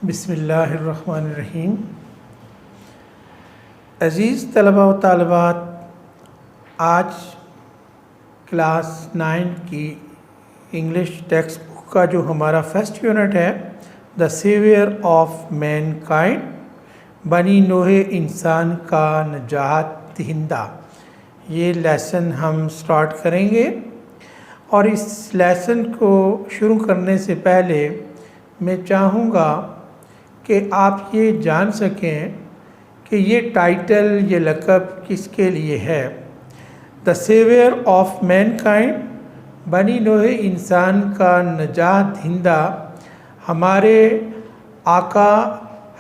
بسم اللہ الرحمن الرحیم۔ عزیز طلبہ و طالبات، آج کلاس 9 کی انگلش ٹیکسٹ بک کا جو ہمارا فرسٹ یونٹ ہے، دا سیویئر آف مین کائنڈ، بنی نوح انسان کا نجات دہندہ، یہ لیسن ہم سٹارٹ کریں گے۔ اور اس لیسن کو شروع کرنے سے پہلے میں چاہوں گا کہ آپ یہ جان سکیں کہ یہ ٹائٹل، یہ لقب کس کے لیے ہے۔ دا سیویئر آف مین کائنڈ، بنی نوح انسان کا نجات دہندہ، ہمارے آقا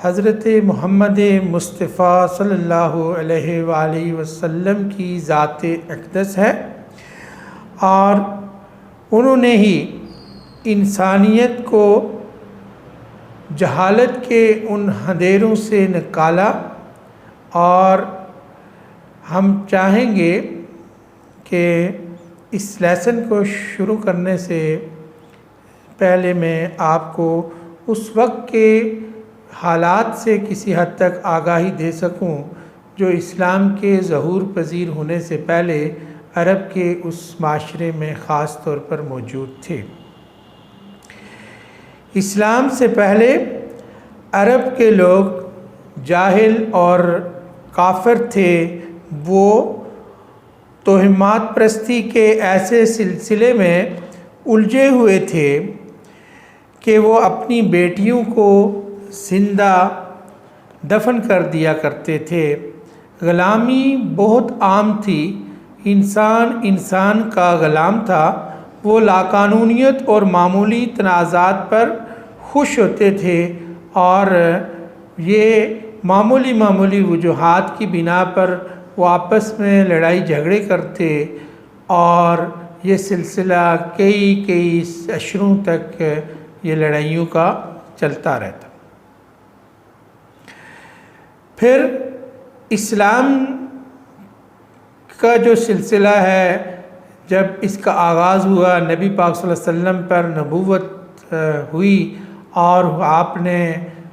حضرت محمد مصطفیٰ صلی اللہ علیہ وآلہ وسلم کی ذات اقدس ہے، اور انہوں نے ہی انسانیت کو جہالت کے ان اندھیروں سے نکالا۔ اور ہم چاہیں گے کہ اس لیسن کو شروع کرنے سے پہلے میں آپ کو اس وقت کے حالات سے کسی حد تک آگاہی دے سکوں جو اسلام کے ظہور پذیر ہونے سے پہلے عرب کے اس معاشرے میں خاص طور پر موجود تھے۔ اسلام سے پہلے عرب کے لوگ جاہل اور کافر تھے۔ وہ توہمات پرستی کے ایسے سلسلے میں الجھے ہوئے تھے کہ وہ اپنی بیٹیوں کو زندہ دفن کر دیا کرتے تھے۔ غلامی بہت عام تھی، انسان کا غلام تھا۔ وہ لاقانونیت اور معمولی تنازعات پر خوش ہوتے تھے، اور یہ معمولی وجوہات کی بنا پر وہ آپس میں لڑائی جھگڑے کرتے، اور یہ سلسلہ کئی عشروں تک یہ لڑائیوں کا چلتا رہتا۔ پھر اسلام کا جو سلسلہ ہے، جب اس کا آغاز ہوا، نبی پاک صلی اللہ علیہ وسلم پر نبوت ہوئی اور آپ نے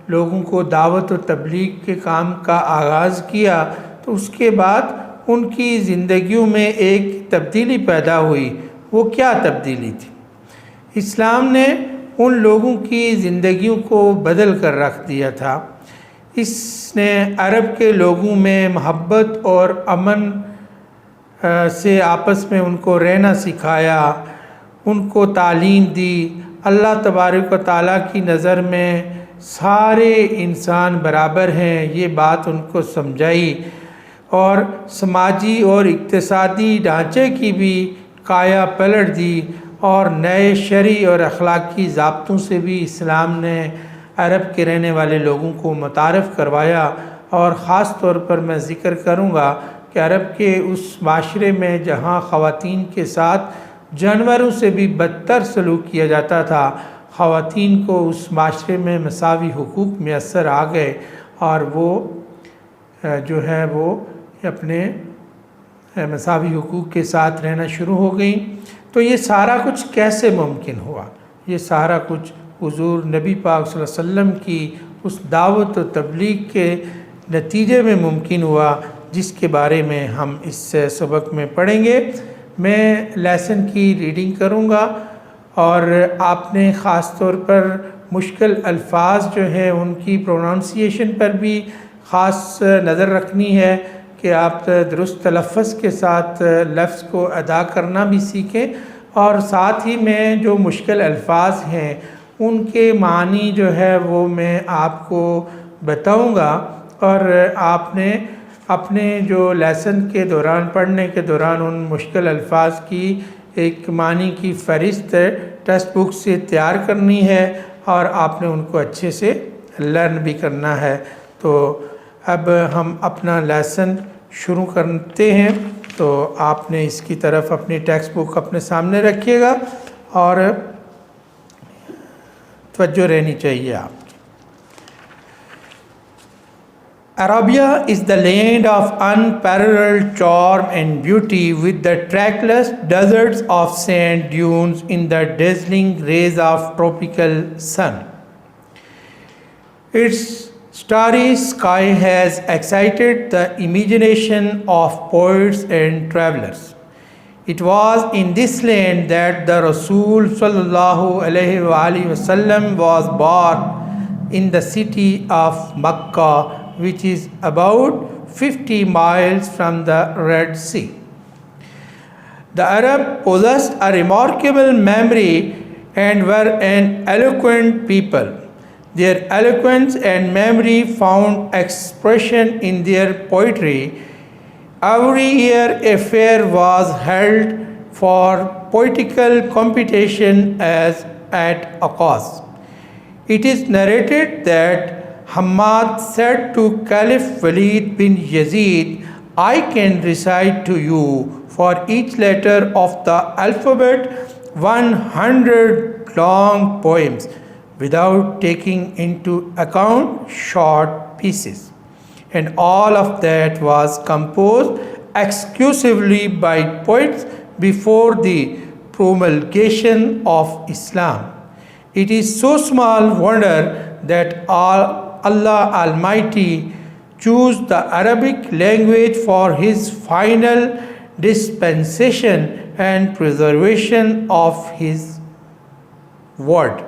لوگوں کو دعوت و تبلیغ کے کام کا آغاز کیا، تو اس کے بعد ان کی زندگیوں میں ایک تبدیلی پیدا ہوئی۔ وہ کیا تبدیلی تھی؟ اسلام نے ان لوگوں کی زندگیوں کو بدل کر رکھ دیا تھا۔ اس نے عرب کے لوگوں میں محبت اور امن سے آپس میں ان کو رہنا سکھایا، ان کو تعلیم دی۔ اللہ تبارک و تعالیٰ کی نظر میں سارے انسان برابر ہیں، یہ بات ان کو سمجھائی، اور سماجی اور اقتصادی ڈھانچے کی بھی کایا پلٹ دی، اور نئے شرعی اور اخلاقی ضابطوں سے بھی اسلام نے عرب کے رہنے والے لوگوں کو متعارف کروایا۔ اور خاص طور پر میں ذکر کروں گا کہ عرب کے اس معاشرے میں جہاں خواتین کے ساتھ جانوروں سے بھی بدتر سلوک کیا جاتا تھا، خواتین کو اس معاشرے میں مساوی حقوق میسر آ گئے، اور وہ جو ہے وہ اپنے مساوی حقوق کے ساتھ رہنا شروع ہو گئیں۔ تو یہ سارا کچھ کیسے ممکن ہوا؟ یہ سارا کچھ حضور نبی پاک صلی اللہ علیہ وسلم کی اس دعوت و تبلیغ کے نتیجے میں ممکن ہوا، جس کے بارے میں ہم اس سبق میں پڑھیں گے۔ میں لیسن کی ریڈنگ کروں گا، اور آپ نے خاص طور پر مشکل الفاظ جو ہیں ان کی پروننسیشن پر بھی خاص نظر رکھنی ہے کہ آپ درست تلفظ کے ساتھ لفظ کو ادا کرنا بھی سیکھیں، اور ساتھ ہی میں جو مشکل الفاظ ہیں ان کے معنی جو ہے وہ میں آپ کو بتاؤں گا، اور آپ نے اپنے جو لیسن کے دوران، پڑھنے کے دوران، ان مشکل الفاظ کی ایک معنی کی فہرست ٹیکسٹ بک سے تیار کرنی ہے، اور آپ نے ان کو اچھے سے لرن بھی کرنا ہے۔ تو اب ہم اپنا لیسن شروع کرتے ہیں، تو آپ نے اس کی طرف اپنی ٹیکسٹ بک اپنے سامنے رکھیے گا، اور توجہ رہنی چاہیے آپ کی۔ Arabia is the land of unparalleled charm and beauty, with the trackless deserts of sand dunes in the dazzling rays of tropical sun. Its starry sky has excited the imagination of poets and travelers. It was in this land that the Rasul sallallahu alaihi wasallam was born, in the city of Makkah, which is about 50 miles from the Red Sea. The Arab possessed a remarkable memory and were an eloquent people. Their eloquence and memory found expression in their poetry. Every year a fair was held for poetical competition as at Aqas. It is narrated that Hammad said to Caliph Walid bin Yazid, "I can recite to you for each letter of the alphabet 100 long poems, without taking into account short pieces." And all of that was composed exclusively by poets before the promulgation of Islam. It is so small wonder that Allah Almighty chose the Arabic language for His final dispensation and preservation of His word.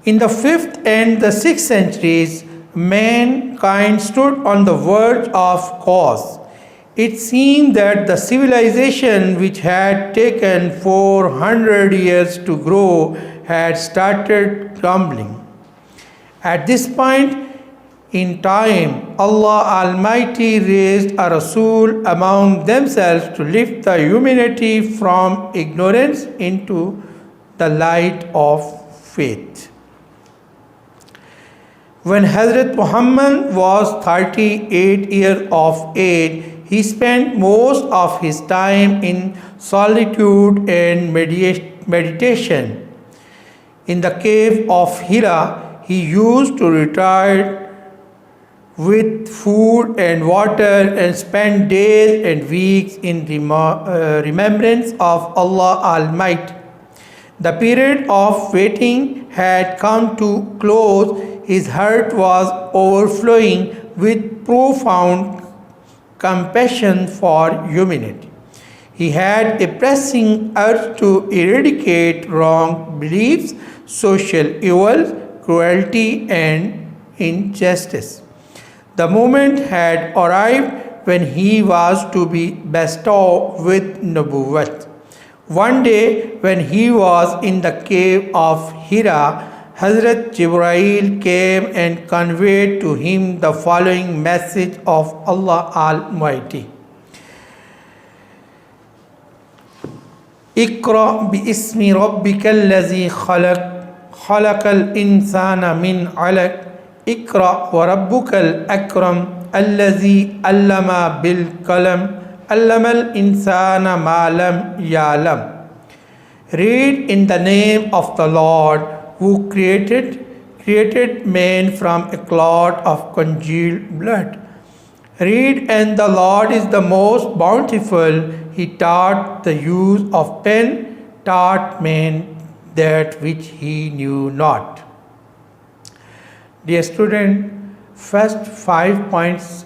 In the 5th and the 6th centuries, mankind stood on the verge of chaos. It seemed that the civilization, which had taken 400 years to grow, had started crumbling. At this point in time, Allah Almighty raised a Rasul among themselves to lift the humanity from ignorance into the light of faith. When Hazrat Muhammad was 38 years of age, he spent most of his time in solitude and meditation. In the cave of Hira, he used to retire with food and water and spend days and weeks in remembrance of Allah Almighty. The period of waiting had come to close. His heart was overflowing with profound compassion for humanity. He had a pressing urge to eradicate wrong beliefs, social evils, cruelty, and injustice. The moment had arrived when he was to be bestowed with Nubuwwat. One day, when he was in the cave of Hira, Hazrat Jibreel came and conveyed to him the following message of Allah Almighty. Iqra bi ismi rabbika allazi khalaq, khalaqal insana min alaq, Iqra wa rabbukal akram, allazi allama bil qalam, allamal insana ma lam ya'lam. Read in the name of the Lord, who created man from a clot of congealed blood. Read, and the Lord is the most bountiful. He taught the use of pen, taught man that which he knew not. Dear student, first 5 points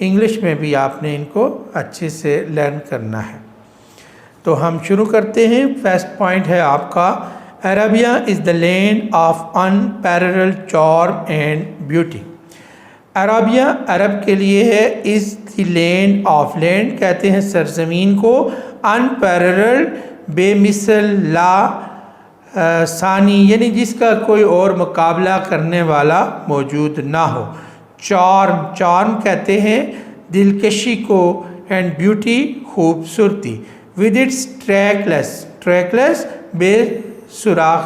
English میں بھی آپ نے ان کو اچھے سے learn کرنا ہے۔ تو ہم شروع کرتے ہیں۔ فرسٹ پوائنٹ ہے آپ کا، Arabia is the land of unparalleled charm and beauty. Arabia عرب کے لیے ہے is the land of, land کہتے ہیں سرزمین کو، انپیرلڈ بے مثل، لا ثانی یعنی جس کا کوئی اور مقابلہ کرنے والا موجود نہ ہو۔ چارم، چارم کہتے ہیں دلکشی کو، اینڈ بیوٹی خوبصورتی، ود اٹس ٹریکلیس، ٹریکلیس بے سوراخ،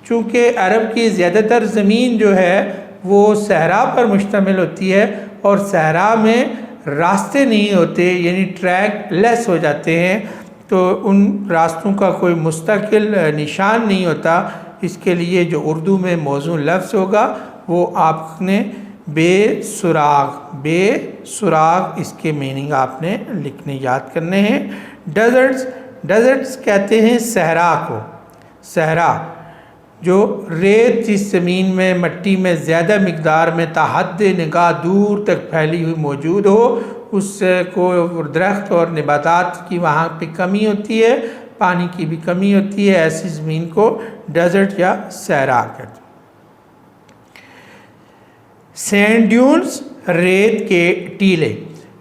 چونکہ عرب کی زیادہ تر زمین جو ہے وہ صحرا پر مشتمل ہوتی ہے، اور صحرا میں راستے نہیں ہوتے، یعنی ٹریک لیس ہو جاتے ہیں، تو ان راستوں کا کوئی مستقل نشان نہیں ہوتا۔ اس کے لیے جو اردو میں موزوں لفظ ہوگا وہ آپ نے بے سراغ، بے سراغ اس کے میننگ آپ نے لکھنے یاد کرنے ہیں۔ ڈیزرٹس، ڈیزرٹس کہتے ہیں صحرا کو، صحرا جو ریت جس زمین میں مٹی میں زیادہ مقدار میں تا حد نگاہ دور تک پھیلی ہوئی موجود ہو، اس کو درخت اور نباتات کی وہاں پہ کمی ہوتی ہے، پانی کی بھی کمی ہوتی ہے، ایسی زمین کو ڈیزرٹ یا صحرا کہتے ہیں۔ سینڈ ڈیونز، ریت کے ٹیلے،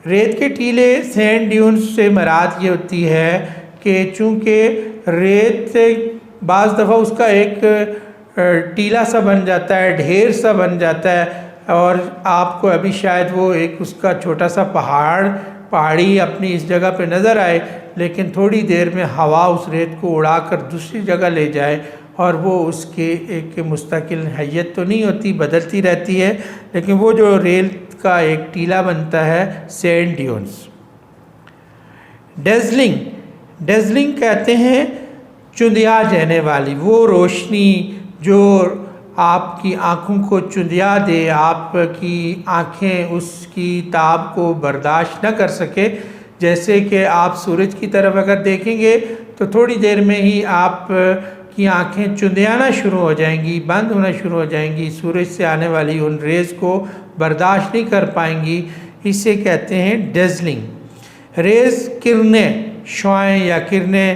ریت کے ٹیلے سینڈ ڈیونز سے مراد یہ ہوتی ہے کہ چونکہ ریت بعض دفعہ اس کا ایک ٹیلا سا بن جاتا ہے، ڈھیر سا بن جاتا ہے، اور آپ کو ابھی شاید وہ ایک اس کا چھوٹا سا پہاڑی اپنی اس جگہ پہ نظر آئے، لیکن تھوڑی دیر میں ہوا اس ریت کو اڑا کر دوسری جگہ لے جائے، اور وہ اس کے ایک مستقل حیت تو نہیں ہوتی، بدلتی رہتی ہے، لیکن وہ جو ریت کا ایک ٹیلا بنتا ہے، سینڈ ڈیونز۔ ڈیزلنگ، ڈیزلنگ کہتے ہیں چندیا جانے والی، وہ روشنی جو آپ کی آنکھوں کو چندیا دے، آپ کی آنکھیں اس کی تاب کو برداشت نہ کر سکے، جیسے کہ آپ سورج کی طرف اگر دیکھیں گے تو تھوڑی دیر میں ہی آپ کی آنکھیں چندیانا شروع ہو جائیں گی، بند ہونا شروع ہو جائیں گی، سورج سے آنے والی ان ریز کو برداشت نہیں کر پائیں گی، اسے کہتے ہیں ڈیزلنگ۔ ریز کرنیں، شعاعیں یا کرنیں،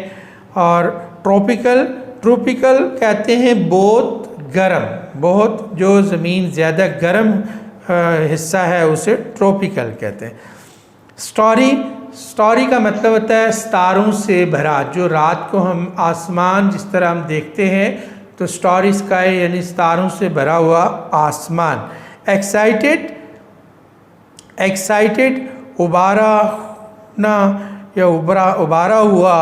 اور ٹروپیکل، ٹروپیکل کہتے ہیں بہت گرم، بہت جو زمین زیادہ گرم حصہ ہے اسے ٹروپیکل کہتے ہیں۔ سٹوری، سٹوری کا مطلب ہوتا ہے ستاروں سے بھرا، جو رات کو ہم آسمان جس طرح ہم دیکھتے ہیں تو سٹوری اسکائی یعنی ستاروں سے بھرا ہوا آسمان۔ ایکسائٹیڈ، ایکسائٹیڈ ابھارا نہ یا ابھارا ہوا،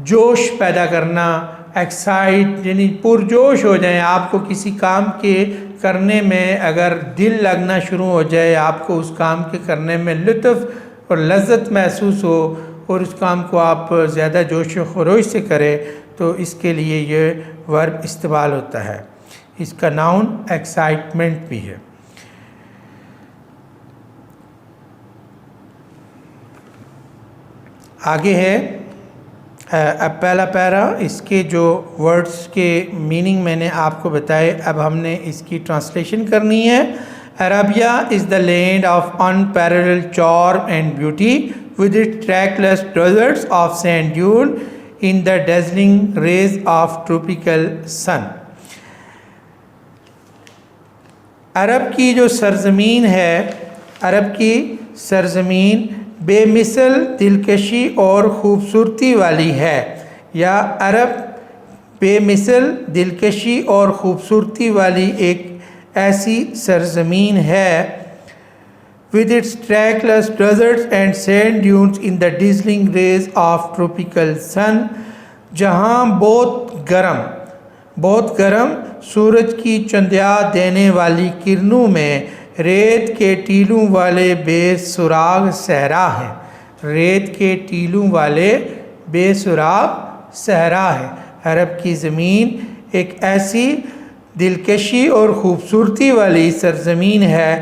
جوش پیدا کرنا، ایکسائٹ یعنی پرجوش ہو جائیں، آپ کو کسی کام کے کرنے میں اگر دل لگنا شروع ہو جائے، آپ کو اس کام کے کرنے میں لطف اور لذت محسوس ہو، اور اس کام کو آپ زیادہ جوش و خروش سے کریں، تو اس کے لیے یہ ورب استعمال ہوتا ہے۔ اس کا ناؤن ایکسائٹمنٹ بھی ہے۔ آگے ہے پہلا پیرا، اس کے جو ورڈز کے میننگ میں نے آپ کو بتائے، اب ہم نے اس کی ٹرانسلیشن کرنی ہے۔ Arabia is the land of unparalleled charm and beauty with its trackless deserts of sand dune in the dazzling rays of tropical sun۔ عرب کی جو سرزمین ہے، عرب کی سرزمین بے مثل دلکشی اور خوبصورتی والی ہے، یا عرب بے مثل دلکشی اور خوبصورتی والی ایک ایسی سرزمین ہے، with its trackless deserts and sand dunes in the dazzling rays of tropical sun، جہاں بہت گرم سورج کی چندیا دینے والی کرنوں میں ریت کے ٹیلوں والے بے سراغ صحرا ہیں، ریت کے ٹیلوں والے بے سراغ صحرا ہے۔ عرب کی زمین ایک ایسی دلکشی اور خوبصورتی والی سرزمین ہے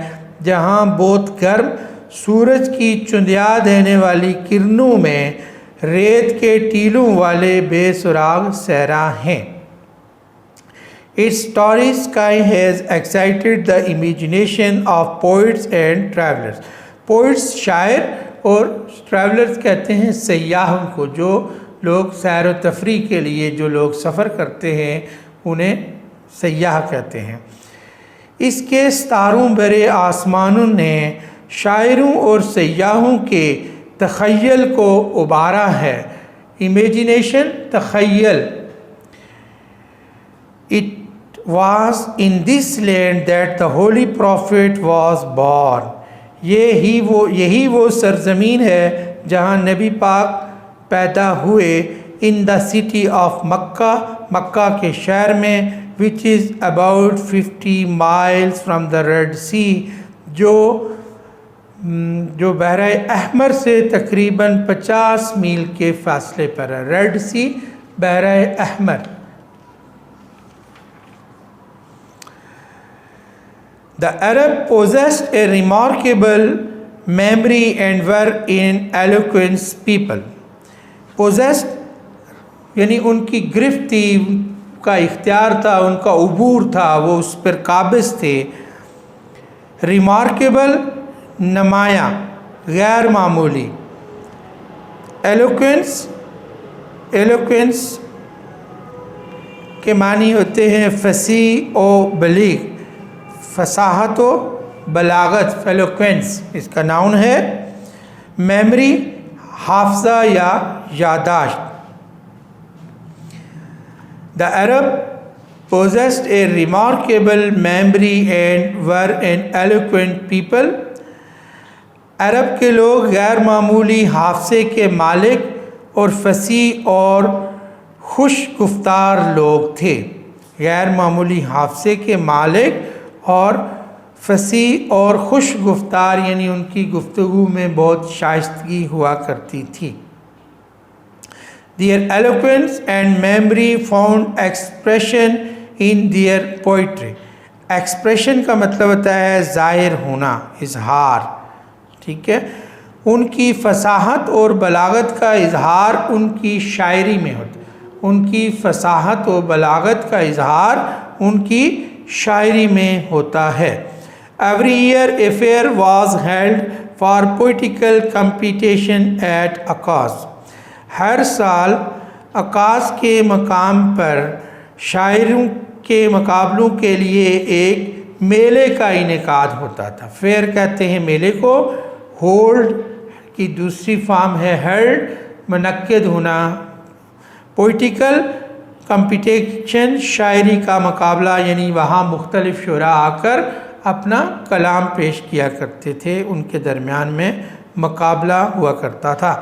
جہاں بہت گرم سورج کی چندیا دینے والی کرنوں میں ریت کے ٹیلوں والے بے سراغ صحرا ہیں۔ Its starry sky has excited the imagination of poets and travelers۔ Poets شاعر اور ٹریولرز کہتے ہیں سیاحوں کو، جو لوگ سیر و تفریح کے لیے جو لوگ سفر کرتے ہیں انہیں سیاح کہتے ہیں۔ اس کے ستاروں برے آسمانوں نے شاعروں اور سیاحوں کے تخیل کو ابھارا ہے۔ امیجینیشن، تخیل۔ It was in this land that the holy prophet was born۔ یہی وہ سرزمین ہے جہاں نبی پاک پیدا ہوئے۔ in the city of مکہ، مکہ کے شہر میں، which is about 50 miles from the Red Sea، جو بحر احمر سے تقریباً 50 میل کے فاصلے پر ہے۔ ریڈ سی، بحر احمر۔ The Arab possessed a remarkable memory and were an eloquent people۔ possessed یعنی ان کی گرفت تھی، ان کا اختیار تھا، ان کا عبور تھا، وہ اس پر قابض تھے۔ ریمارکیبل، نمایاں، غیر معمولی۔ ایلوکوینس کے معنی ہوتے ہیں فصیح و بلیغ، فصاحت و بلاغت، ایلوکوینس اس کا ناؤن ہے۔ میمری، حافظہ یا یادداشت۔ The Arab possessed a remarkable memory and were an eloquent people۔ عرب کے لوگ غیر معمولی حافظے کے مالک اور فصیح اور خوش گفتار لوگ تھے۔ غیر معمولی حافظے کے مالک اور فصیح اور خوش گفتار، یعنی ان کی گفتگو میں بہت شائستگی ہوا کرتی تھی۔ Their eloquence and memory found expression in their poetry۔ Expression کا مطلب ہوتا ہے ظاہر ہونا، اظہار، ٹھیک ہے۔ ان کی فصاحت اور بلاغت کا اظہار ان کی شاعری میں ہوتا ہے۔ ان کی فصاحت و بلاغت کا اظہار ان کی شاعری میں ہوتا ہے۔ Every year a fair was held for poetical competition at Akaz۔ ہر سال عکاظ کے مقام پر شاعروں کے مقابلوں کے لیے ایک میلے کا انعقاد ہوتا تھا۔ فیئر کہتے ہیں میلے کو، ہولڈ کی دوسری فارم ہے ہیلڈ، منعقد ہونا۔ پوئٹیکل کمپٹیشن، شاعری کا مقابلہ، یعنی وہاں مختلف شعراء آ کر اپنا کلام پیش کیا کرتے تھے، ان کے درمیان میں مقابلہ ہوا کرتا تھا۔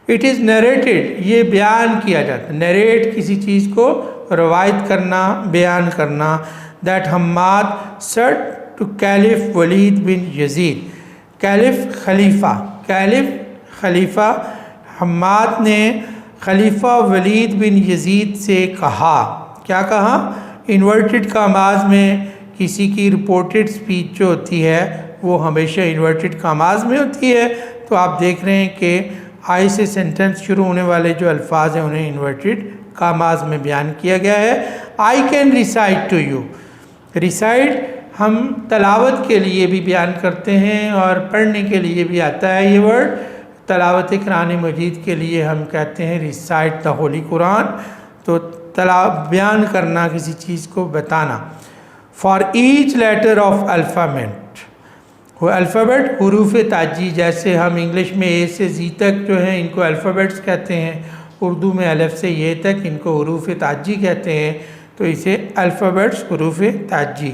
اٹ از نریٹڈ، یہ بیان کیا جاتا ہے، نریٹ کسی چیز کو روایت کرنا، بیان کرنا۔ That Hammad said to caliph Walid bin Yazid, caliph خلیفہ، حماد نے خلیفہ ولید بن یزید سے کہا، کیا کہا؟ انورٹڈ کاماز میں کسی کی رپورٹڈ سپیچ جو ہوتی ہے وہ ہمیشہ انورٹڈ کاماز میں ہوتی ہے، تو آپ دیکھ رہے ہیں کہ آئی سے سینٹنس شروع ہونے والے جو الفاظ ہیں انہیں انورٹڈ کاماز میں بیان کیا گیا ہے۔ I can recite to you, recite ہم تلاوت کے لیے بھی بیان کرتے ہیں اور پڑھنے کے لیے بھی آتا ہے یہ ورڈ۔ تلاوت قرآن مجید کے لیے ہم کہتے ہیں ریسائٹ دا ہولی قرآن، تو بیان کرنا، کسی چیز کو بتانا۔ For each letter of alphabet, وہ الفابیٹ حروف تاجی، جیسے ہم انگلش میں اے سے زی تک جو ہیں ان کو الفابیٹس کہتے ہیں، اردو میں الف سے یہ تک ان کو حروف تاجی کہتے ہیں، تو اسے الفابیٹس، حروف تاجی۔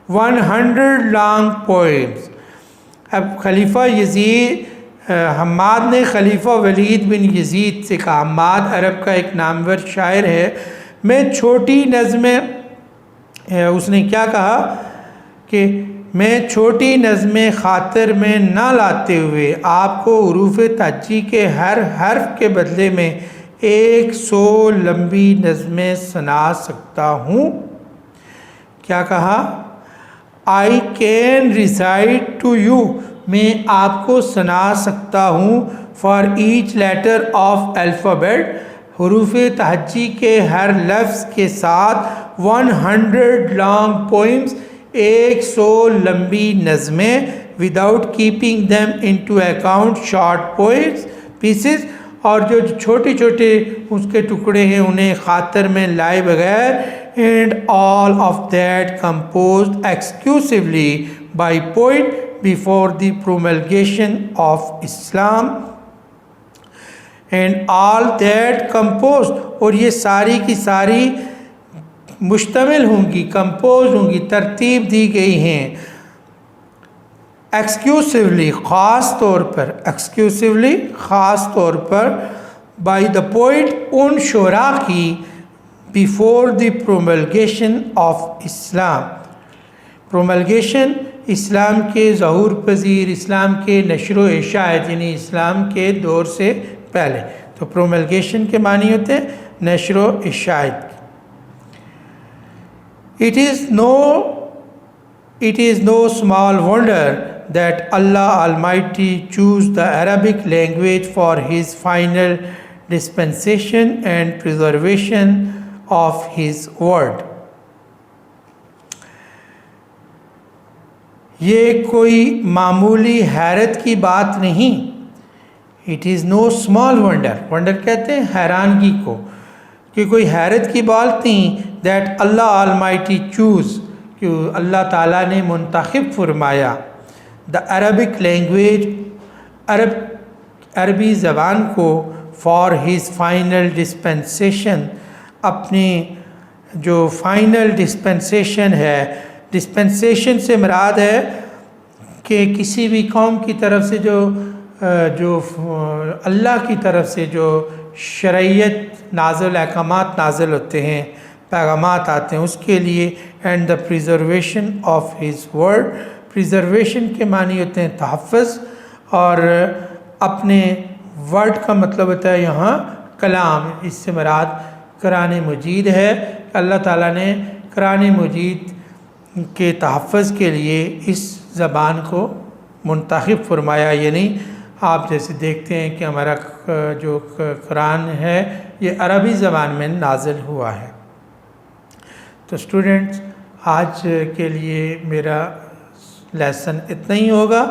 100 لانگ پوئمز۔ اب خلیفہ یزید، حماد نے خلیفہ ولید بن یزید سے کہا، حماد عرب کا ایک نامور شاعر ہے، میں چھوٹی نظمیں، اس نے کیا کہا کہ میں چھوٹی نظمیں خاطر میں نہ لاتے ہوئے آپ کو حروف تاجی کے ہر حرف کے بدلے میں 100 لمبی نظمیں سنا سکتا ہوں۔ کیا کہا؟ I can recite to you, میں آپ کو سنا سکتا ہوں، for each letter of alphabet, حروف تہجی کے ہر لفظ کے ساتھ 100 لانگ پوئمز، 100 لمبی نظمیں، without keeping them into account short pieces, اور جو چھوٹے چھوٹے اس کے ٹکڑے ہیں انہیں خاطر میں لائے بغیر. And all of that composed exclusively by poet before the promulgation of Islam. And all that composed, اور یہ ساری کی ساری مشتمل ہوں گی، کمپوز ہوں گی، ترتیب دی گئی ہیں ایکسکلوسیولی خاص طور پر بائی دا پوئٹ ان شعراء کی بیفور دی پروملگیشن آف اسلام. پروملگیشن اسلام کے ظہور پذیر، اسلام کے نشر و اشاعت، یعنی اسلام کے دور سے پہلے. تو پروملگیشن کے معنی ہوتے ہیں نشر و اشاعت. It is no small wonder that Allah Almighty chose the Arabic language for His final dispensation and preservation of His word. یہ کوئی معمولی حیرت کی بات نہیں. It is no small wonder. Wonder کہتے ہیں حیرانگی کو، کہ کوئی حیرت کی بات نہیں. That Allah Almighty choose، کہ اللہ تعالیٰ نے منتخب فرمایا the Arabic language، عربی زبان کو for his final dispensation، اپنی جو فائنل ڈسپنسیشن ہے. ڈسپنسیشن سے مراد ہے کہ کسی بھی قوم کی طرف سے جو اللہ کی طرف سے جو شرعیت نازل، احکامات نازل ہوتے ہیں، پیغامات آتے ہیں، اس کے لیے. And the preservation of his word, preservation کے معنی ہوتے ہیں تحفظ، اور اپنے ورڈ کا مطلب ہوتا ہے یہاں کلام. اس سے مراد قرآن مجید ہے. اللہ تعالیٰ نے قرآن مجید کے تحفظ کے لیے اس زبان کو منتخب فرمایا. یعنی آپ جیسے دیکھتے ہیں کہ ہمارا جو قرآن ہے یہ عربی زبان میں نازل ہوا ہے. تو اسٹوڈنٹس، آج کے لیے میرا لیسن اتنا ہی ہوگا.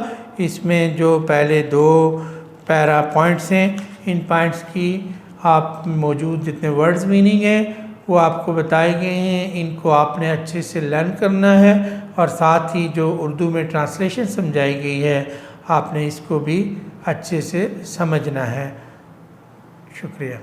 اس میں جو پہلے 2 پیرا پوائنٹس ہیں، ان پوائنٹس کی آپ موجود جتنے ورڈز میننگ ہیں وہ آپ کو بتائے گئے ہیں. ان کو آپ نے اچھے سے لرن کرنا ہے، اور ساتھ ہی جو اردو میں ٹرانسلیشن سمجھائی گئی ہے آپ نے اس کو بھی اچھے سے سمجھنا ہے. شکریہ.